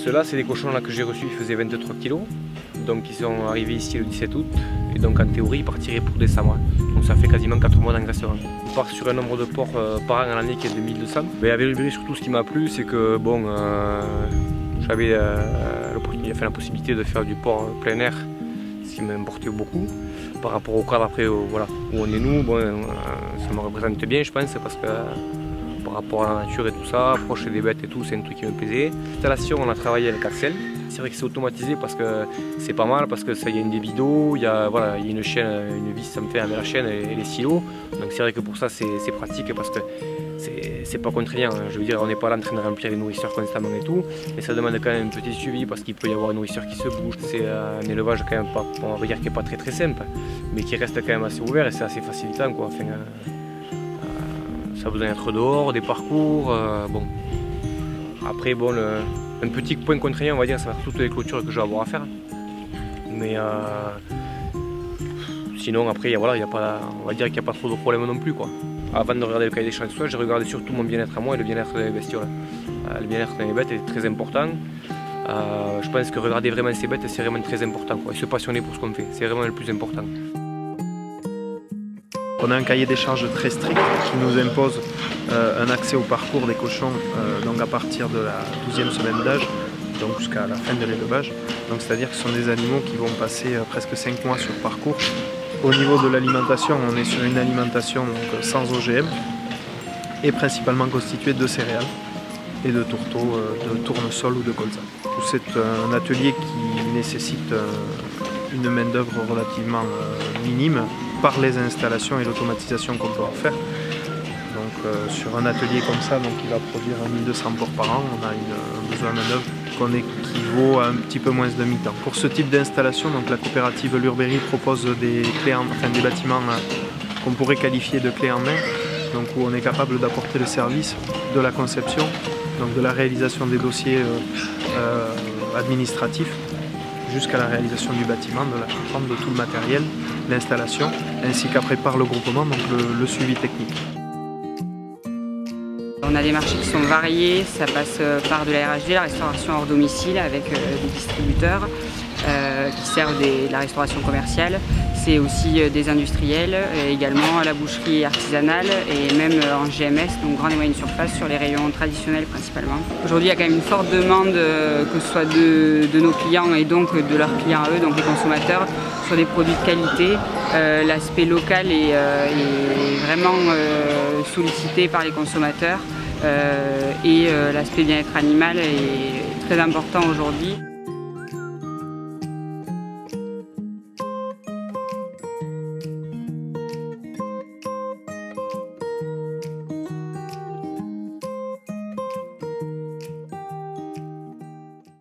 Ceux-là, c'est des cochons là, que j'ai reçus, ils faisaient 23 kg. Donc ils sont arrivés ici le 17 août. Et donc en théorie, ils partiraient pour décembre. Donc ça fait quasiment 4 mois d'engraissement. On part sur un nombre de porcs par an à l'année qui est de 1200. Mais à Berry surtout, ce qui m'a plu, c'est que bon, j'avais la possibilité de faire du porc plein air, ce qui m'importait beaucoup. Par rapport au cadre après, voilà, où on est nous, bon, ça me représente bien, je pense, parce que par rapport à la nature et tout ça, approcher des bêtes et tout, c'est un truc qui me plaisait. L'installation, on a travaillé avec Axel. C'est vrai que c'est automatisé parce que c'est pas mal, parce que ça y a une débit d'eau, il y a une chaîne, une vis, ça me fait avec la chaîne et les silos. Donc c'est vrai que pour ça c'est pratique parce que c'est pas contraignant. Je veux dire, on n'est pas là en train de remplir les nourrisseurs constamment et tout, mais ça demande quand même un petit suivi parce qu'il peut y avoir un nourrisseur qui se bouge. C'est un élevage quand même pas, on va dire, qui n'est pas très simple, mais qui reste quand même assez ouvert et c'est assez facilitant, quoi. Enfin, ça a besoin d'être dehors, des parcours, bon. Après, bon, un petit point contraignant, on va dire, ça va être toutes les clôtures que je vais avoir à faire. Mais sinon, après, voilà, on va dire qu'il n'y a pas trop de problèmes non plus, quoi. Avant de regarder le cahier des charges, j'ai regardé surtout mon bien-être à moi et le bien-être des bestioles. Le bien-être des bêtes est très important. Je pense que regarder vraiment ces bêtes, c'est vraiment très important, quoi. Et se passionner pour ce qu'on fait, c'est vraiment le plus important. On a un cahier des charges très strict qui nous impose un accès au parcours des cochons donc à partir de la 12e semaine d'âge, donc jusqu'à la fin de l'élevage. Donc c'est-à-dire que ce sont des animaux qui vont passer presque 5 mois sur parcours. Au niveau de l'alimentation, on est sur une alimentation donc, sans OGM et principalement constituée de céréales et de tourteaux, de tournesol ou de colza. C'est un atelier qui nécessite une main-d'œuvre relativement minime par les installations et l'automatisation qu'on peut en faire. Donc sur un atelier comme ça, donc, qui va produire 1200 porcs par an, on a un besoin de main-d'œuvre qu'on équivaut à un petit peu moins de mi-temps. Pour ce type d'installation, donc la coopérative Lurberry propose des bâtiments qu'on pourrait qualifier de clés en main, donc où on est capable d'apporter le service de la conception, donc de la réalisation des dossiers administratifs, jusqu'à la réalisation du bâtiment, de la vente de tout le matériel, l'installation, ainsi qu'après par le groupement, donc le suivi technique. On a des marchés qui sont variés, ça passe par de la RHD, la restauration hors domicile avec des distributeurs qui servent de la restauration commerciale. C'est aussi des industriels, également la boucherie artisanale et même en GMS, donc grande et moyenne surface, sur les rayons traditionnels principalement. Aujourd'hui, il y a quand même une forte demande, que ce soit de nos clients et donc de leurs clients à eux, donc les consommateurs, sur des produits de qualité. L'aspect local est vraiment sollicité par les consommateurs et l'aspect bien-être animal est très important aujourd'hui.